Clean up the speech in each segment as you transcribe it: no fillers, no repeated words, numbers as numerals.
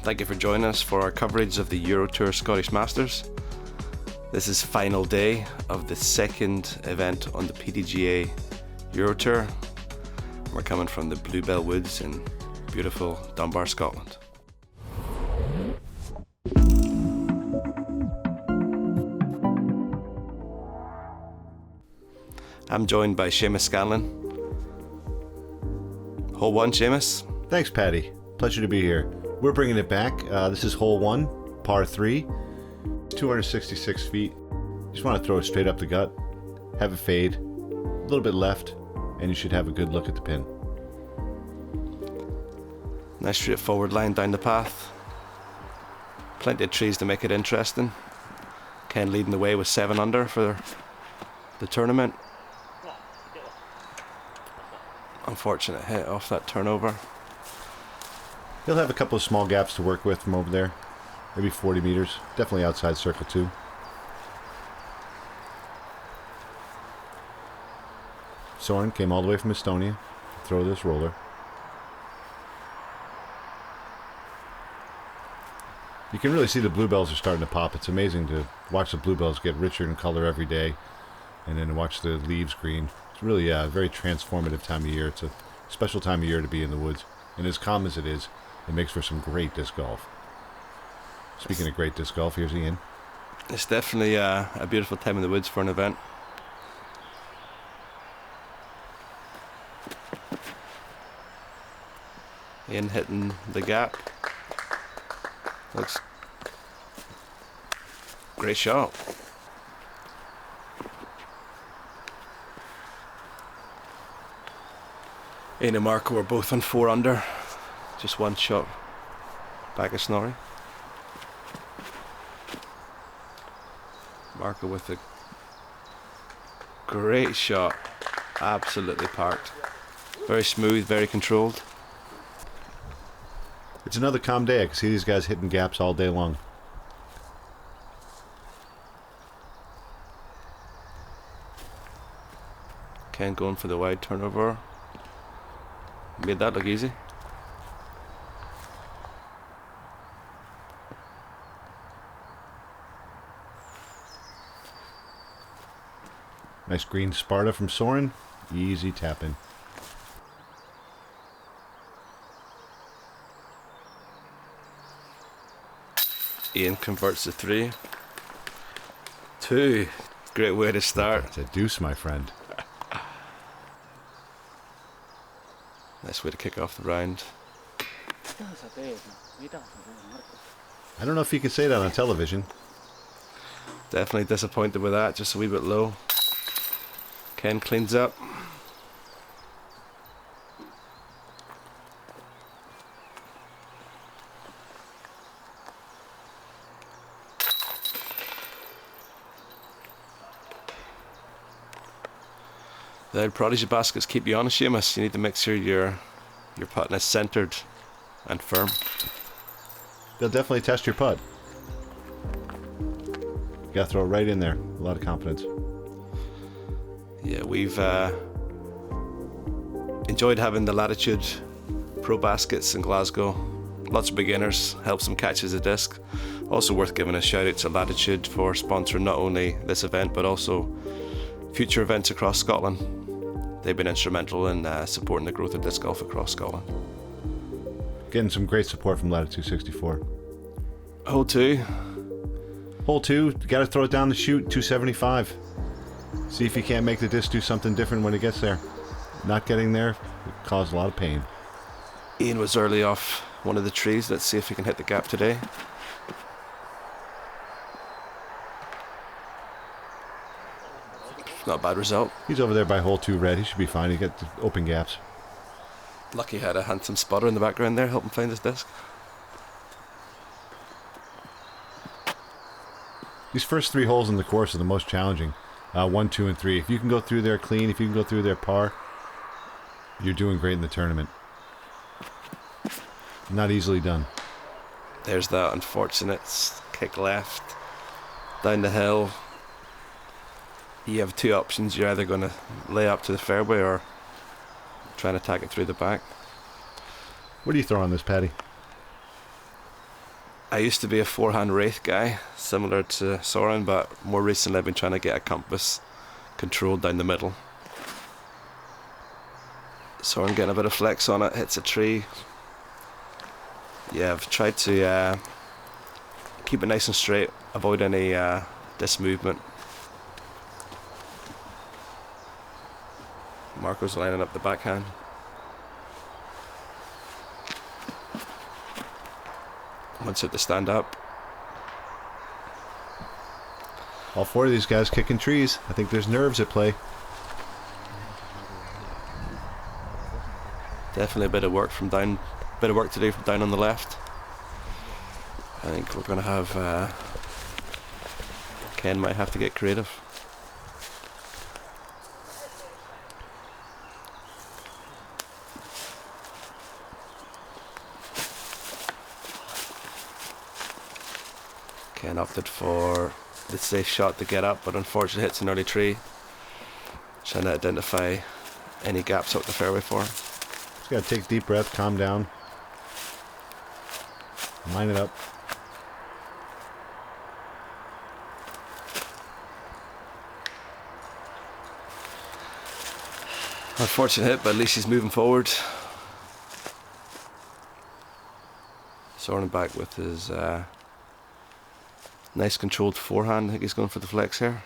Thank you for joining us for our coverage of the Euro Tour Scottish Masters. This is final day of the second event on the PDGA Euro Tour. We're coming from the Bluebell Woods in beautiful Dunbar, Scotland. I'm joined by Seamus Scanlon. Hole 1, Seamus. Thanks, Paddy. Pleasure to be here. We're bringing it back. This is hole 1, par 3. 266 feet. Just want to throw it straight up the gut. Have it fade. A little bit left. And you should have a good look at the pin. Nice straightforward line down the path. Plenty of trees to make it interesting. Ken leading the way with 7 under for the tournament. Unfortunate hit off that turnover. He'll have a couple of small gaps to work with from over there. Maybe 40 meters. Definitely outside circle 2. Sören came all the way from Estonia to throw this roller. You can really see the bluebells are starting to pop. It's amazing to watch the bluebells get richer in color every day and then watch the leaves green. It's really a very transformative time of year. It's a special time of year to be in the woods. And as calm as it is, it makes for some great disc golf. Speaking of great disc golf, here's Iain. It's definitely a beautiful time in the woods for an event. Iain hitting the gap. Looks great shot. Iain and Marko are both on 4 under. Just one shot back of Snorri. Marko with a great shot. Absolutely parked. Very smooth, very controlled. It's another calm day. I can see these guys hitting gaps all day long. Ken going for the wide turnover. Made that look easy. Nice green Sparta from Sören. Easy tap in. Iain converts the 3. 2. Great way to start. It's a deuce, my friend. Nice way to kick off the round. I don't know if you can say that on television. Definitely disappointed with that, just a wee bit low. Ken cleans up. The prodigy baskets keep you honest, Seamus. You need to make sure your putting is centered and firm. They'll definitely test your putt. You gotta throw it right in there. A lot of confidence. Yeah, we've enjoyed having the Latitude Pro baskets in Glasgow. Lots of beginners, helps them catch as a disc. Also worth giving a shout out to Latitude for sponsoring not only this event but also future events across Scotland. They've been instrumental in supporting the growth of disc golf across Scotland. Getting some great support from Latitude 64. Hole 2. Hole 2, you gotta throw it down the chute, 275. See if you can't make the disc do something different when it gets there. Not getting there, it caused a lot of pain. Iain was early off one of the trees. Let's see if he can hit the gap today. Not a bad result. He's over there by hole 2 red. He should be fine. He got the open gaps. Lucky had a handsome spotter in the background there, helping find his disc. These first 3 holes in the course are the most challenging. 1, 2, and 3. If you can go through there clean, if you can go through there par, you're doing great in the tournament. Not easily done. There's that unfortunate kick left down the hill. You have 2 options. You're either going to lay up to the fairway or try and attack it through the back. What do you throw on this, Paddy? I used to be a forehand wraith guy, similar to Sören, but more recently I've been trying to get a compass controlled down the middle. Sören getting a bit of flex on it, hits a tree. Yeah, I've tried to keep it nice and straight, avoid any disc movement. Marko's lining up the backhand. Wants it to stand up. All 4 of these guys kicking trees. I think there's nerves at play. Definitely a bit of work from down, bit of work to do from down on the left. I think we're going to have Ken might have to get creative. Ken opted for the safe shot to get up, but unfortunately hits an early tree. Trying to identify any gaps up the fairway for him. Just got to take a deep breath, calm down. Line it up. Unfortunate hit, but at least he's moving forward. Sören back with his nice controlled forehand. I think he's going for the flex here.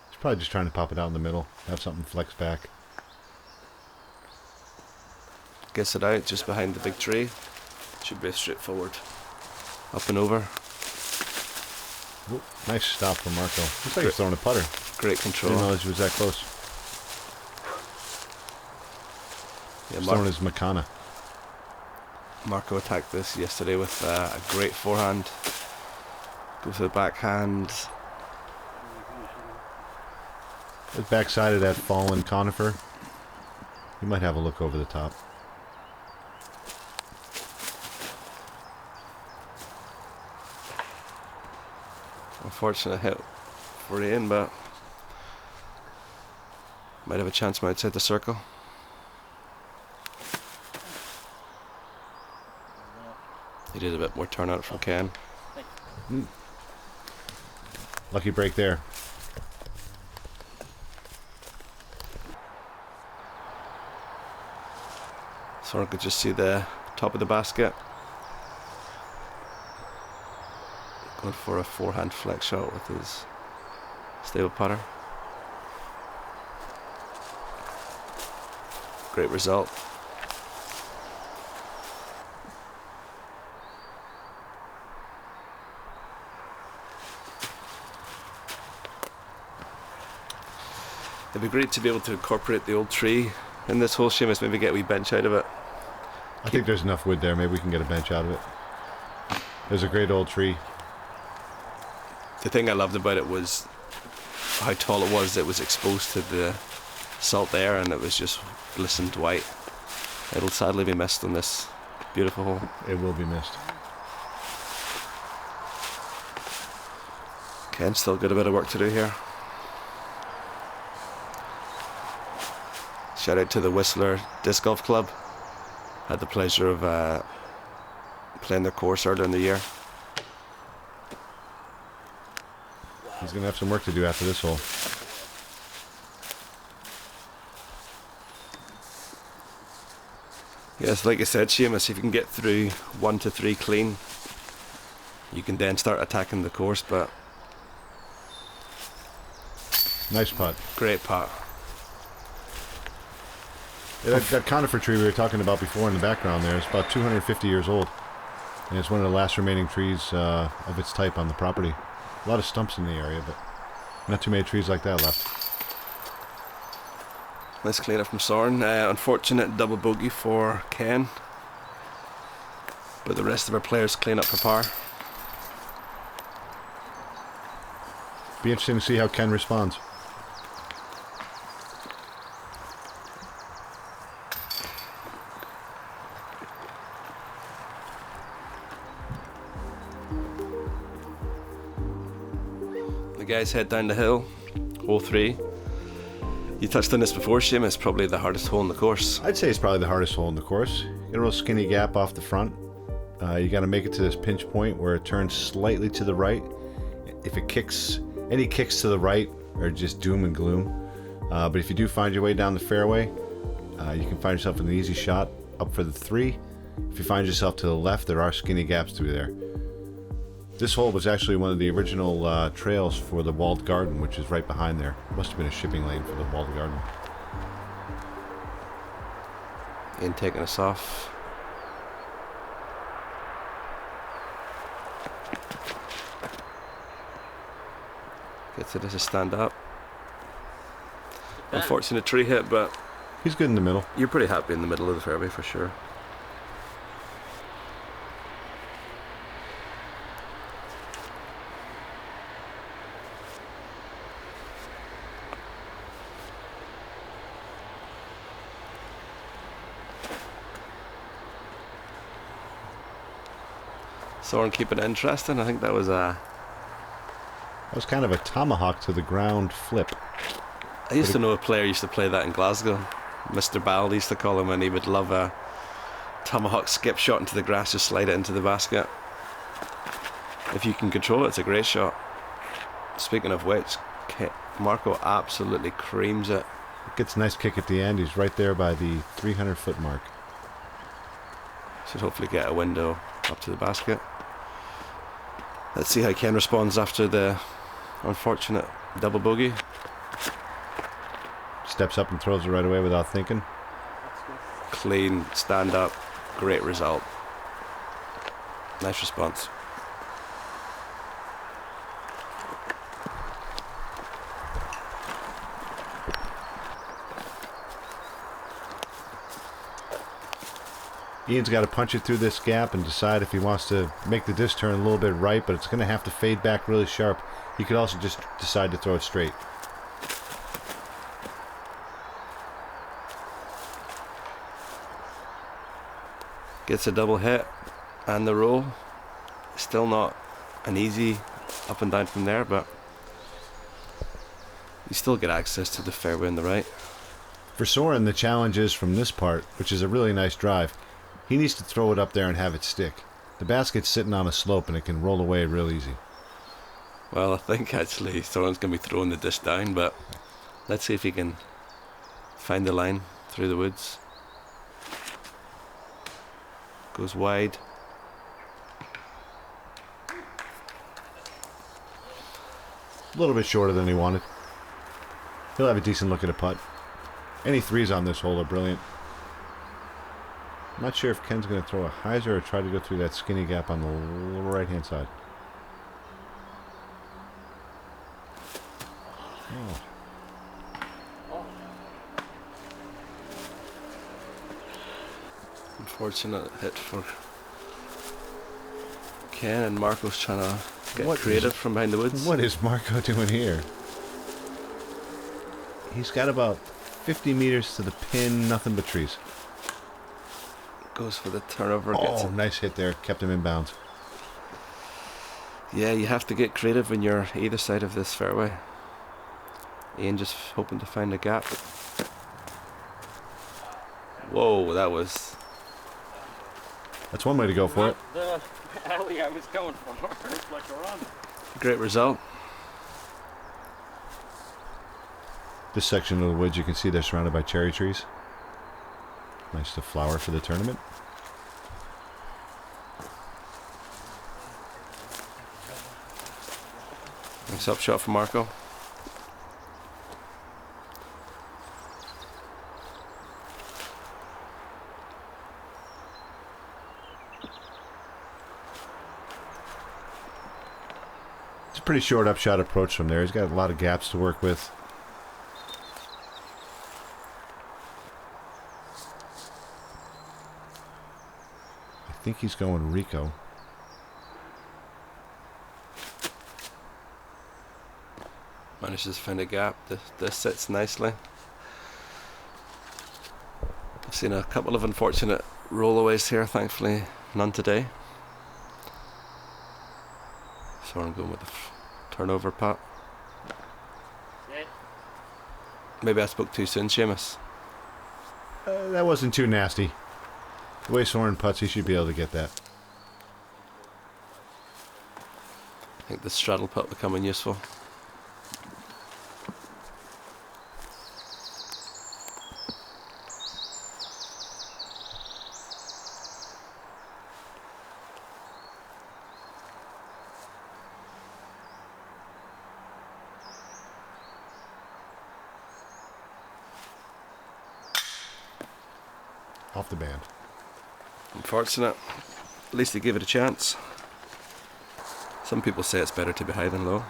He's probably just trying to pop it out in the middle, have something flex back. Gets it out just behind the big tree. Should be straightforward. Up and over. Ooh, nice stop from Marko. Looks like he's throwing a putter. Great control. Didn't realize he was that close. Yeah, Throwing his Makana. Marko attacked this yesterday with a great forehand. Go to the backhand. The backside of that fallen conifer. You might have a look over the top. Unfortunate hit for Iain, but might have a chance from outside the circle. He did a bit more turnout from Ken. Lucky break there. Sören could just see the top of the basket. Going for a forehand flex shot with his stable putter. Great result. It'd be great to be able to incorporate the old tree in this whole, Seamus, maybe get a wee bench out of it. I think there's enough wood there. Maybe we can get a bench out of it. There's a great old tree. The thing I loved about it was how tall it was. It was exposed to the salt air and it was just glistened white. It'll sadly be missed on this beautiful hole. It will be missed. Ken's still got a bit of work to do here. Shout out to the Whistler Disc Golf Club. Had the pleasure of playing their course earlier in the year. He's going to have some work to do after this hole. Yes, like I said, Seamus, if you can get through 1 to 3 clean, you can then start attacking the course, but... Nice putt. Great putt. Yeah, that conifer tree we were talking about before in the background there is about 250 years old. And it's one of the last remaining trees of its type on the property. A lot of stumps in the area, but not too many trees like that left. Nice clean up from Sören. Unfortunate double bogey for Ken. But the rest of our players clean up for par. Be interesting to see how Ken responds. The guys head down the hill, hole 3. You touched on this before, Seamus, probably the hardest hole in the course. I'd say it's probably the hardest hole in the course. Get a real skinny gap off the front. You got to make it to this pinch point where it turns slightly to the right. If it kicks, any kicks to the right are just doom and gloom. But if you do find your way down the fairway, you can find yourself an easy shot up for the 3. If you find yourself to the left, there are skinny gaps through there. This hole was actually one of the original trails for the walled garden, which is right behind there. Must have been a shipping lane for the walled garden. Iain taking us off. Gets it as a stand up. Unfortunate tree hit, but he's good in the middle. You're pretty happy in the middle of the fairway for sure. Sören keeping it interesting. I think that was a... That was kind of a tomahawk to the ground flip. I used to know a player used to play that in Glasgow. Mr. Ball used to call him, and he would love a tomahawk skip shot into the grass, just slide it into the basket. If you can control it, it's a great shot. Speaking of which, Marko absolutely creams it. Gets a nice kick at the end. He's right there by the 300-foot mark. Should hopefully get a window up to the basket. Let's see how Ken responds after the unfortunate double bogey. Steps up and throws it right away without thinking. Clean, stand up, great result. Nice response. Iain's got to punch it through this gap and decide if he wants to make the disc turn a little bit right, but it's going to have to fade back really sharp. He could also just decide to throw it straight. Gets a double hit and the roll. Still not an easy up and down from there, but you still get access to the fairway on the right. For Sören, the challenge is from this part, which is a really nice drive. He needs to throw it up there and have it stick. The basket's sitting on a slope and it can roll away real easy. Well, I think actually Sören's going to be throwing the disc down, but let's see if he can find the line through the woods. Goes wide. A little bit shorter than he wanted. He'll have a decent look at a putt. Any 3s on this hole are brilliant. I'm not sure if Ken's going to throw a hyzer or try to go through that skinny gap on the right-hand side. Oh. Unfortunate hit for Ken, and Marko's trying to get creative from behind the woods. What is Marko doing here? He's got about 50 meters to the pin, nothing but trees. Goes for the turnover. Oh, nice hit there. Kept him in bounds. Yeah, you have to get creative when you're either side of this fairway. Iain just hoping to find a gap. Whoa, that was... That's one way to go for it. The alley I was going for. It's like a run. Great result. This section of the woods, you can see they're surrounded by cherry trees. Nice to flower for the tournament. Nice up shot from Marko. It's a pretty short upshot approach from there. He's got a lot of gaps to work with. I think he's going Rico. Manages to find a gap. This sits nicely. I've seen a couple of unfortunate rollaways here, thankfully none today. Sören going with the turnover putt. Maybe I spoke too soon, Seamus. That wasn't too nasty. The way Sören putts, he should be able to get that. think the straddle putt becoming useful. Off the band. Unfortunate. At least he gave it a chance. Some people say it's better to be high than low.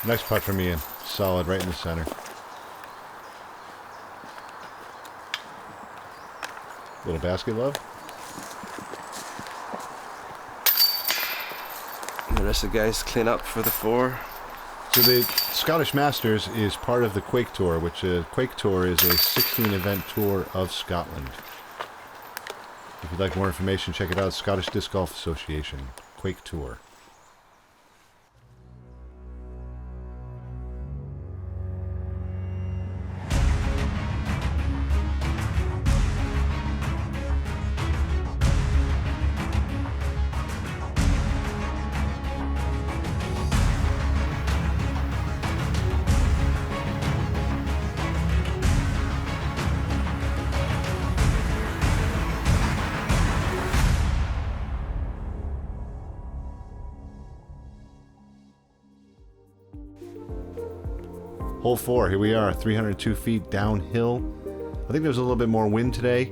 Nice putt from Iain. Solid, right in the center. Little basket love. And the rest of the guys clean up for the 4. So the Scottish Masters is part of the Quaich Tour, which Quaich Tour is a 16-event tour of Scotland. If you'd like more information, check it out. Scottish Disc Golf Association, Quaich Tour. Hole 4, here we are, 302 feet downhill. I think there's a little bit more wind today.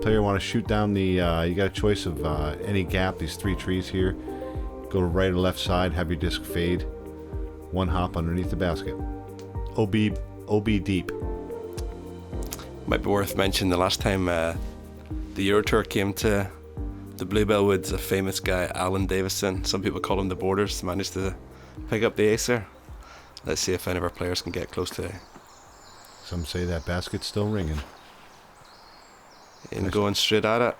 Tell you I want to shoot down the, you got a choice of any gap, these 3 trees here. Go to right or left side, have your disc fade. 1 hop underneath the basket. OB deep. Might be worth mentioning the last time the Euro Tour came to the Bluebell Woods, a famous guy, Alan Davison, some people call him the Borders, managed to pick up the acer. Let's see if any of our players can get close today. Some say that basket's still ringing. And going straight at it.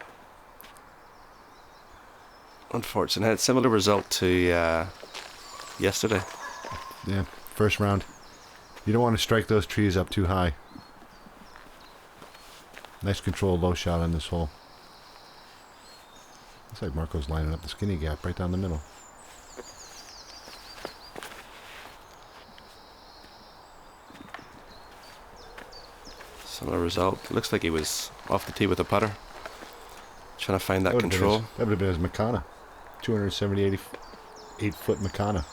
Unfortunate. Similar result to yesterday. Yeah, first round. You don't want to strike those trees up too high. Nice controlled low shot on this hole. Looks like Marko's lining up the skinny gap right down the middle. Similar result. Looks like he was off the tee with a putter. Trying to find that control. That would have been his Makana. 278-foot Makana.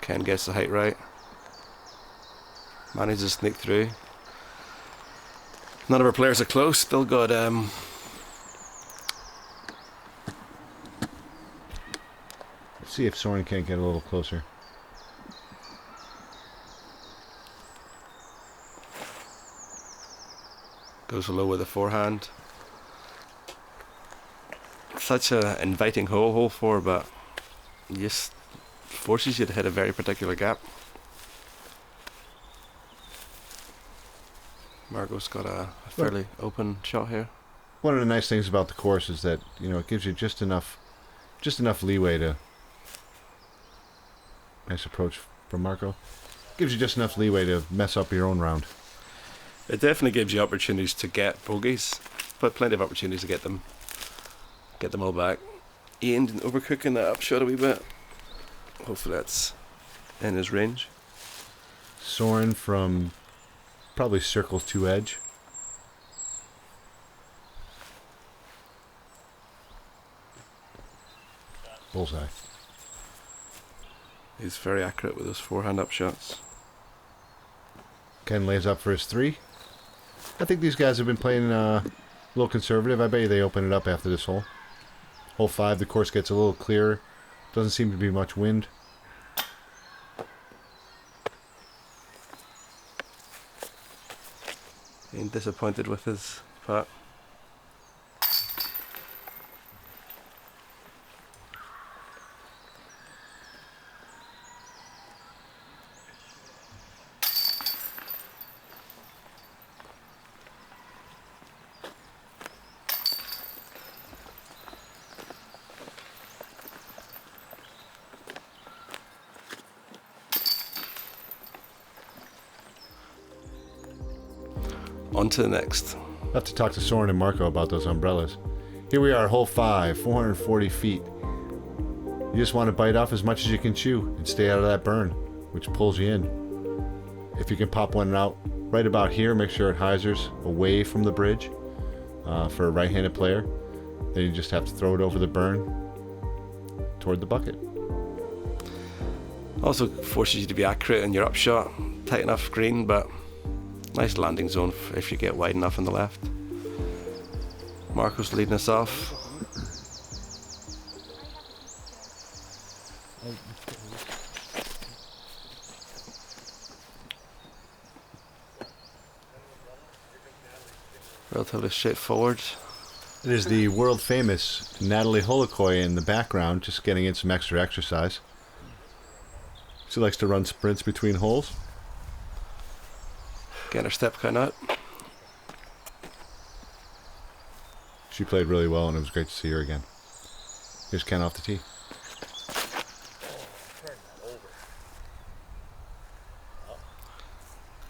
Can't guess the height right. Manages to sneak through. None of our players are close. Still got Let's see if Sören can't get a little closer. goes low with a forehand. Such a inviting hole 4, but just forces you to hit a very particular gap. Marko's got a fairly open shot here. One of the nice things about the course is that, you know, it gives you just enough leeway to. Nice approach from Marko. Gives you just enough leeway to mess up your own round. It definitely gives you opportunities to get bogeys, but plenty of opportunities to get them all back. Iain overcooking that upshot a wee bit. Hopefully that's in his range. Sören from probably circles to edge. Bullseye. He's very accurate with those forehand upshots. Ken lays up for his 3. I think these guys have been playing a little conservative. I bet you they open it up after this hole. Hole 5, the course gets a little clearer. Doesn't seem to be much wind. Being disappointed with his putt. On to the next. I'll have to talk to Sören and Marko about those umbrellas. Here we are, hole 5, 440 feet. You just want to bite off as much as you can chew and stay out of that burn, which pulls you in. If you can pop one out right about here, make sure it hyzers away from the bridge for a right-handed player. Then you just have to throw it over the burn toward the bucket. Also forces you to be accurate in your upshot, tight enough green, but nice landing zone if you get wide enough on the left. Marko's leading us off. Relatively straightforward. It is the world famous Natalie Holokoi in the background, just getting in some extra exercise. She likes to run sprints between holes. Getting her step count out. She played really well, and it was great to see her again. Here's Ken off the tee.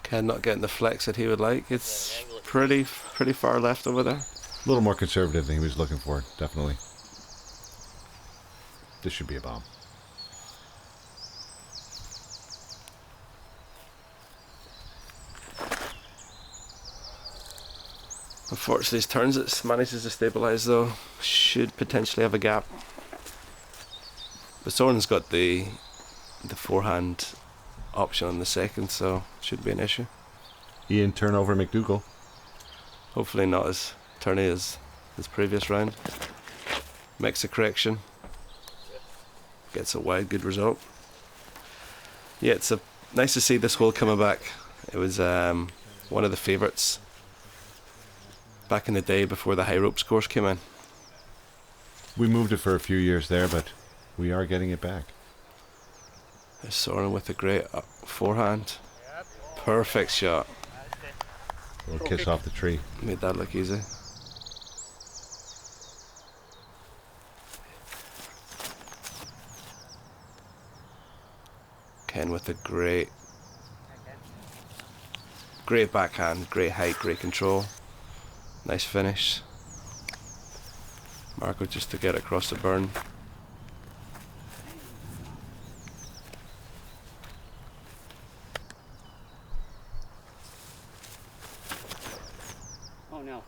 Ken not getting the flex that he would like. It's pretty far left over there. A little more conservative than he was looking for, definitely. This should be a bomb. Unfortunately, his turns it manages to stabilise though. Should potentially have a gap. But Sören's got the forehand option on the second, so shouldn't be an issue. Iain turnover McDougall. Hopefully not as turny as his previous round. Makes a correction. Gets a wide, good result. Yeah, it's nice to see this hole coming back. It was one of the favourites back in the day before the high ropes course came in. We moved it for a few years there, but we are getting it back. There's Sören with a great forehand. Perfect shot. A little kiss off the tree. Made that look easy. Ken with a great backhand, great height, great control. Nice finish. Marko just to get across the burn. Oh no.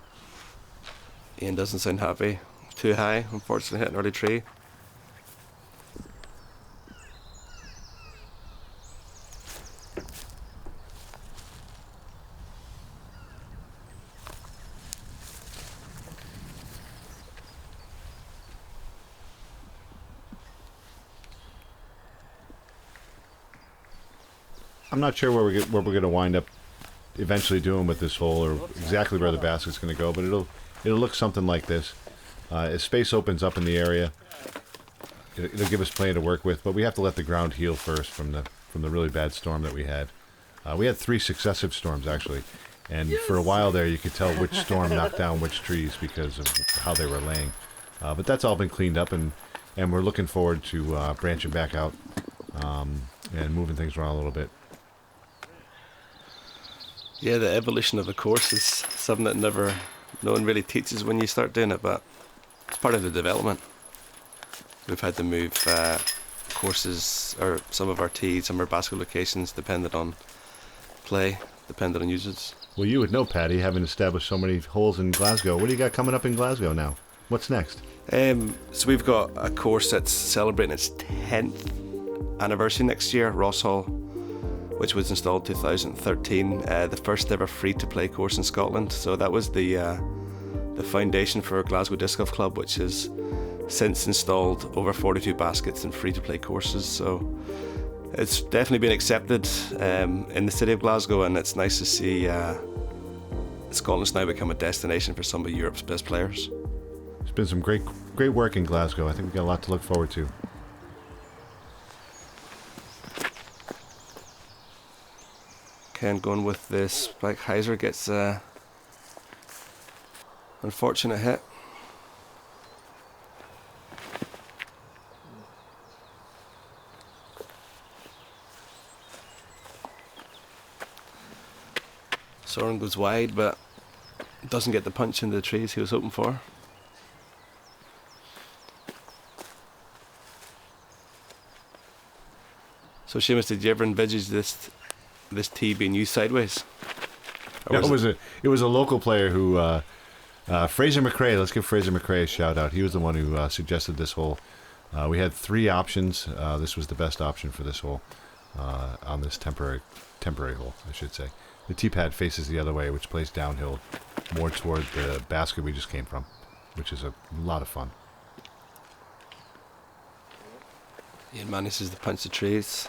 Iain doesn't sound happy. Too high, unfortunately hit an early tree. I'm not sure where we're going to wind up eventually doing with this hole, or exactly where the basket's going to go, but it'll look something like this. As space opens up in the area, it'll give us plenty to work with, but we have to let the ground heal first from the really bad storm that we had. We had 3 successive storms actually, and for a while there you could tell which storm knocked down which trees because of how they were laying. But that's all been cleaned up, and we're looking forward to branching back out and moving things around a little bit. Yeah, the evolution of the course is something that no one really teaches when you start doing it, but it's part of the development. We've had to move courses, or some of our tees, some of our basketball locations, dependent on play, dependent on usage. Well, you would know, Paddy, having established so many holes in Glasgow. What do you got coming up in Glasgow now? What's next? So we've got a course that's celebrating its 10th anniversary next year, Ross Hall, which was installed 2013, the first ever free-to-play course in Scotland. So that was the foundation for Glasgow Disc Golf Club, which has since installed over 42 baskets in free-to-play courses. So it's definitely been accepted in the city of Glasgow, and it's nice to see Scotland's now become a destination for some of Europe's best players. There's been some great work in Glasgow. I think we've got a lot to look forward to. Ken going with this spike hyzer gets a unfortunate hit. Sören goes wide, but Doesn't get the punch in the trees he was hoping for. So Seamus, did you ever envisage this tee being used sideways? Yeah, it was a local player who, Fraser McRae. Let's give Fraser McRae a shout out. He was the one who suggested this hole. We had 3 options. This was the best option for this hole, on this temporary hole, I should say. The tee pad faces the other way, which plays downhill, more toward the basket we just came from, which is a lot of fun. Iain manages to punch the trees.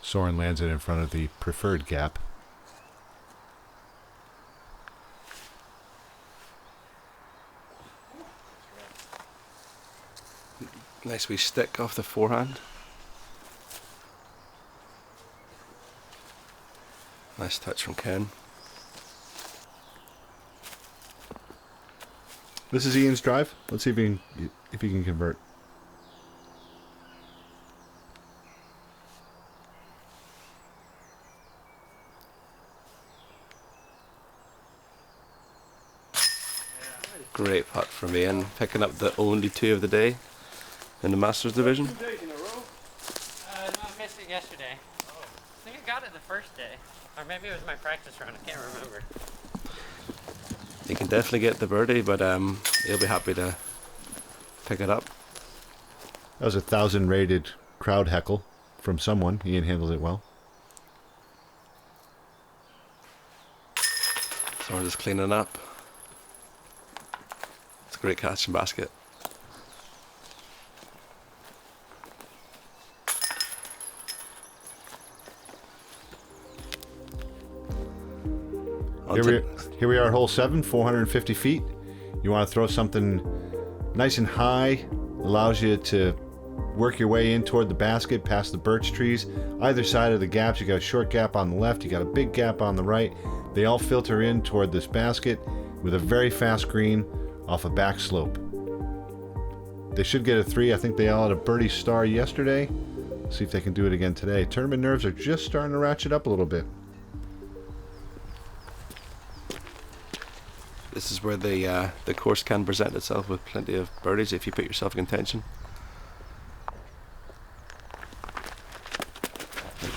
Sören lands it in front of the preferred gap. Nice wee stick off the forehand. Nice touch from Ken. This is Iain's drive. Let's see if he can convert. Great putt from Iain, picking up the only 2 of the day in the Masters division. 2 days in a row. No, I missed it yesterday. I think I got it the first day. Or maybe it was my practice run, I can't remember. He can definitely get the birdie, but he'll be happy to pick it up. That was a 1,000 rated crowd heckle from someone. Iain handled it well. So we're just cleaning up. It's a great catch and basket. Here we are at hole 7, 450 feet. You want to throw something nice and high, allows you to work your way in toward the basket past the birch trees. Either side of the gaps, you got a short gap on the left, you got a big gap on the right. They all filter in toward this basket with a very fast green off a back slope. They should get a 3. I think they all had a birdie star yesterday. See if they can do it again today. Tournament nerves are just starting to ratchet up a little bit. This is where the course can present itself with plenty of birdies if you put yourself in contention.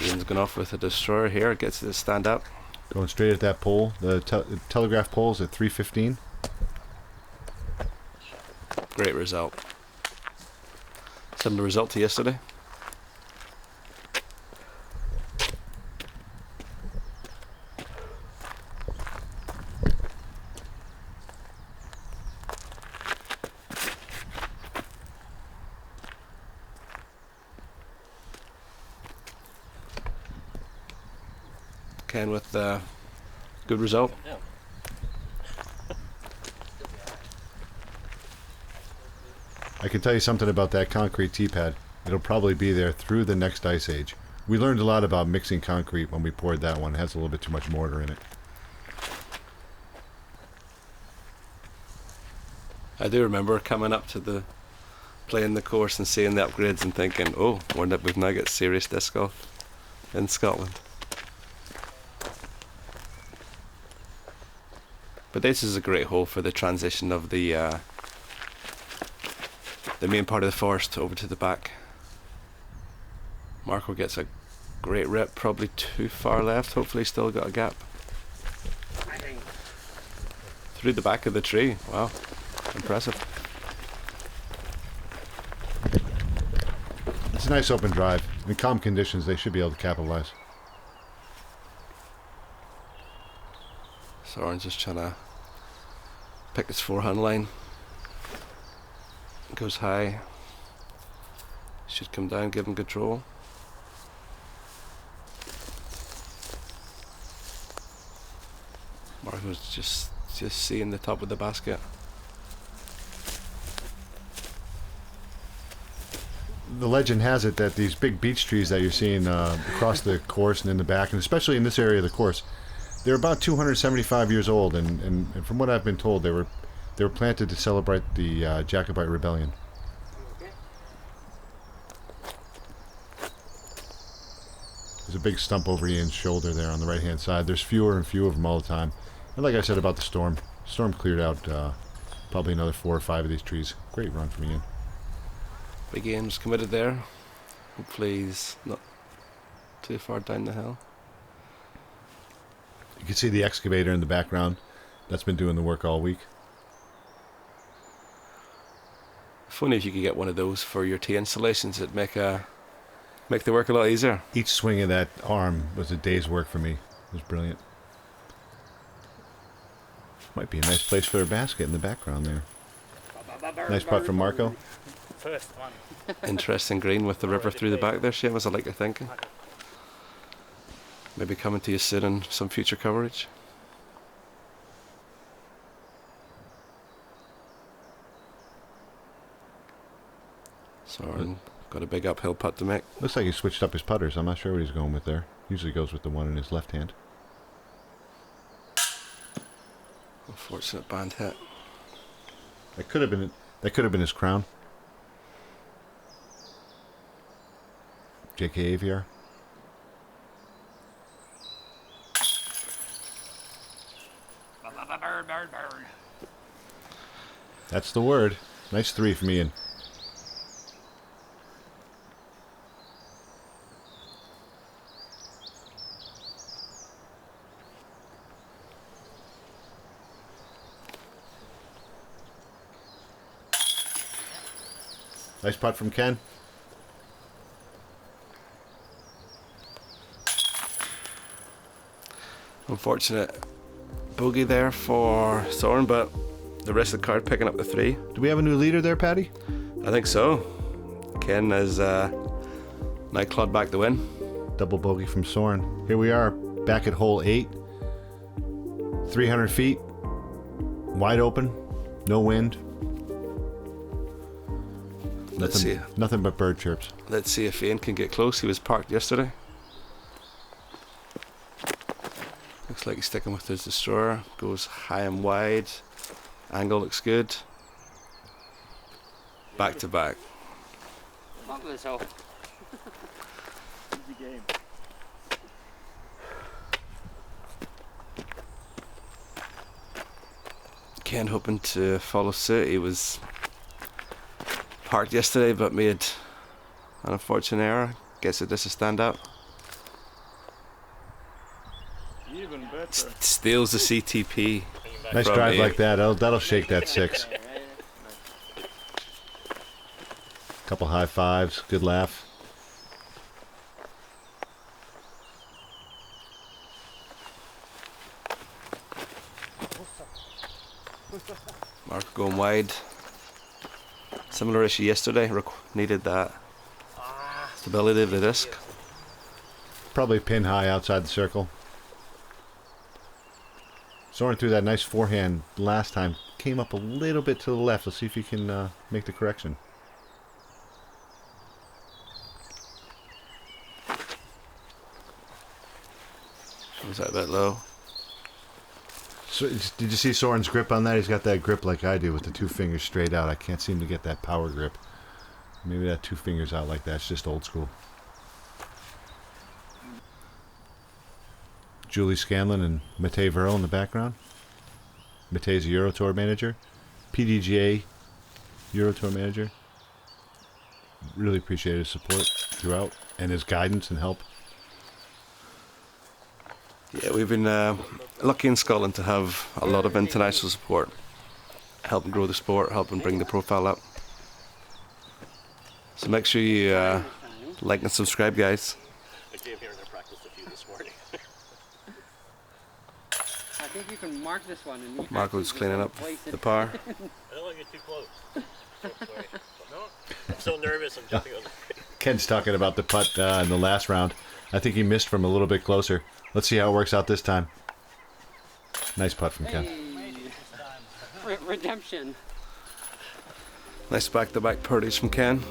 Iain's gone off with a destroyer here, gets it to stand up. Going straight at that pole. The telegraph pole's at 315. Great result. Similar result to yesterday. Ken with the good result. Yeah. I can tell you something about that concrete tee pad. It'll probably be there through the next ice age. We learned a lot about mixing concrete when we poured that one. It has a little bit too much mortar in it. I do remember coming up to playing the course and seeing the upgrades and thinking, oh, wonder if we've now got serious disc golf in Scotland. But this is a great hole for the transition of the main part of the forest over to the back. Marko gets a great rip, probably too far left. Hopefully he's still got a gap. Through the back of the tree. Wow, impressive. It's a nice open drive. In calm conditions, they should be able to capitalize. Sören's just trying to pick his forehand line. Goes high. Should come down, give him control. Marko's just seeing the top of the basket. The legend has it that these big beech trees that you're seeing across the course and in the back, and especially in this area of the course, they're about 275 years old, and from what I've been told, they were planted to celebrate the Jacobite Rebellion. big stump over Iain's shoulder there on the right-hand side. There's fewer and fewer of them all the time. And like I said about the storm cleared out probably another 4 or 5 of these trees. Great run from Iain. Big Iain's committed there. Hopefully he's not too far down the hill. You can see the excavator in the background. That's been doing the work all week. Funny if you could get one of those for your tea installations. It'd make the work a lot easier. Each swing of that arm was a day's work for me. It was brilliant. Might be a nice place for a basket in the background there. Nice putt from Marko. First one. Interesting green with the river through the back there, Seamus. I like your thinking. Maybe coming to you soon in some future coverage. Sören got a big uphill putt to make. Looks like he switched up his putters. I'm not sure what he's going with there. Usually goes with the one in his left hand. Unfortunate band hit. That could have been his crown. JK AVR. That's the word. Nice 3 from Iain. Nice putt from Ken. Unfortunate bogey there for Sören, but the rest of the card picking up the 3. Do we have a new leader there, Paddy? I think so. Ken has now clawed back the win. Double bogey from Sören. Here we are, back at hole 8. 300 feet. Wide open. No wind. Let's see. Nothing but bird chirps. Let's see if Iain can get close. He was parked yesterday. Looks like he's sticking with his destroyer. Goes high and wide. Angle looks good. Back to back. Not this hole. Easy game. Ken hoping to follow suit. He was parked yesterday but made an unfortunate error. Gets it just a standout. Even better. Steals the CTP. Nice from drive Iain. like that. That'll shake that 6. Couple high fives. Good laugh. Marko going wide. Similar issue yesterday. Needed that stability of the disc. Probably pin high outside the circle. Sören threw that nice forehand last time. Came up a little bit to the left. Let's see if he can make the correction. Was that a bit low? So, did you see Sören's grip on that? He's got that grip like I do with the 2 fingers straight out. I can't seem to get that power grip. Maybe that 2 fingers out like that's just old school. Julie Scanlon and Matej Verl in the background. Matej's a Euro Tour manager. PDGA Euro Tour manager. Really appreciate his support throughout and his guidance and help. Yeah, we've been lucky in Scotland to have a lot of international support, helping grow the sport, helping bring the profile up. So make sure you like and subscribe, guys. I came here and I practiced a few this morning. I think you can mark this one. And Marko's cleaning up the par. I don't want to get too close. Sorry. No, I'm so nervous. I'm jumping on the Ken's talking about the putt in the last round. I think he missed from a little bit closer. Let's see how it works out this time. Nice putt from Ken. Redemption. Nice back-to-back birdies from Ken.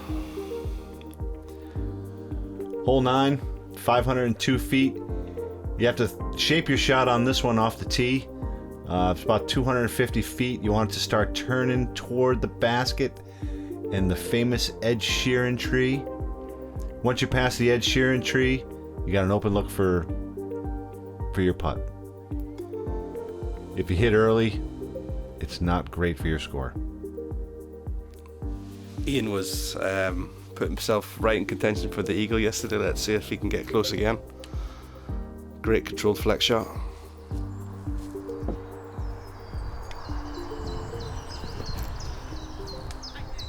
Hole 9, 502 feet. You have to shape your shot on this one off the tee. It's about 250 feet. You want it to start turning toward the basket and the famous Ed Sheeran tree. Once you pass the Ed Sheeran tree, you got an open look for your putt. If you hit early, it's not great for your score. Iain was putting himself right in contention for the eagle yesterday. Let's see if he can get close again. Great controlled flex shot.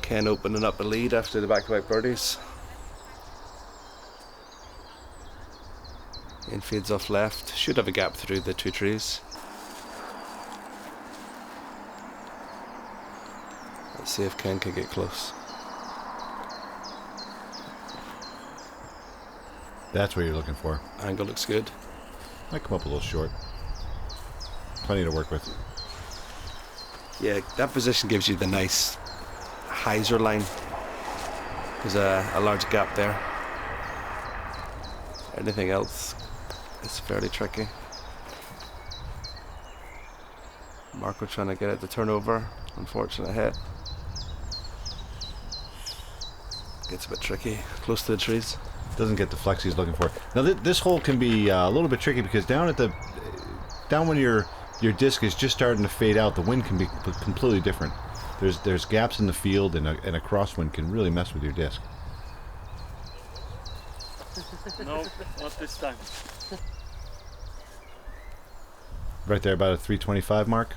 Ken opening up a lead after the back-to-back birdies. Iain fades off left. Should have a gap through the two trees. Let's see if Ken can get close. That's what you're looking for. Angle looks good. Might come up a little short. Plenty to work with. Yeah, that position gives you the nice hyzer line. There's a large gap there. Anything else is fairly tricky. Marko trying to get it to turn over. Unfortunate hit. Gets a bit tricky, close to the trees. Doesn't get the flex he's looking for. Now this hole can be a little bit tricky because down when your disc is just starting to fade out, the wind can be completely different. There's gaps in the field, and a crosswind can really mess with your disc. No, not this time. Right there, about a 325 mark.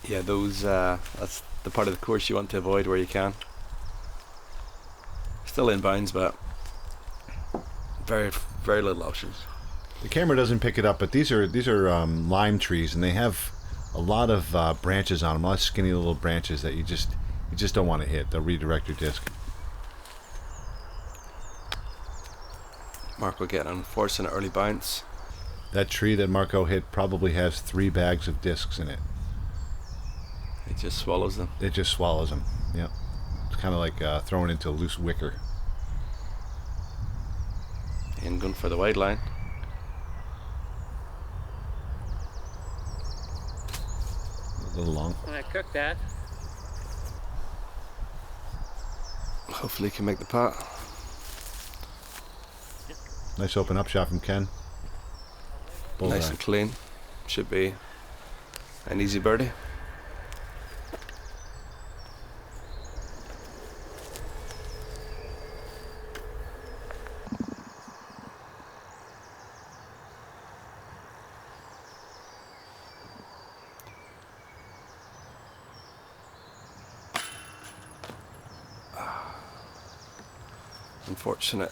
Yeah, that's the part of the course you want to avoid where you can. Still inbounds, but very, very little options. The camera doesn't pick it up, but these are lime trees, and they have a lot of branches on them, a lot of skinny little branches that you just don't want to hit. They'll redirect your disc. Marko getting an unfortunate early bounce. That tree that Marko hit probably has 3 bags of discs in it. It just swallows them. It just swallows them. Yep. It's kind of like throwing into a loose wicker. And going for the wide line. A little long. When I cook that. Hopefully he can make the putt. Nice open up shot from Ken. Bullseye. Nice and clean. Should be an easy birdie. Unfortunate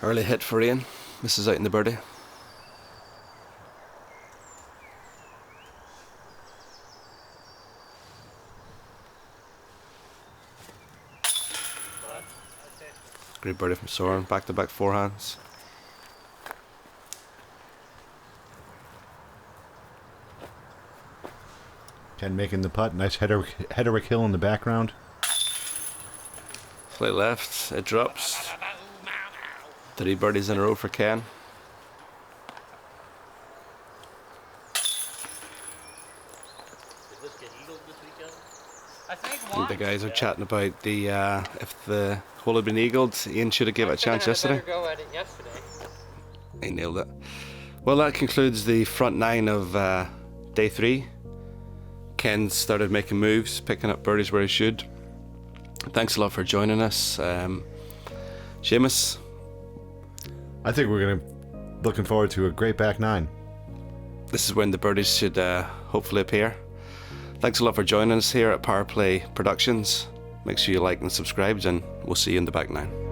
early hit for Iain. Misses out in the birdie. Great birdie from Sören. Back-to-back forehands. Ken making the putt. Nice Hederick Hill in the background. Play left, it drops. 3 birdies in a row for Ken. Did this get eagled this weekend? I think I think one. the guys are chatting about the if the hole had been eagled, Iain should have given it a chance yesterday. Better go at it yesterday. He nailed it. Well, that concludes the front 9 of day 3. Ken started making moves, picking up birdies where he should. Thanks a lot for joining us. Seamus? I think we're looking forward to a great back 9. This is when the birdies should hopefully appear. Thanks a lot for joining us here at Power Play Productions. Make sure you like and subscribe, and we'll see you in the back 9.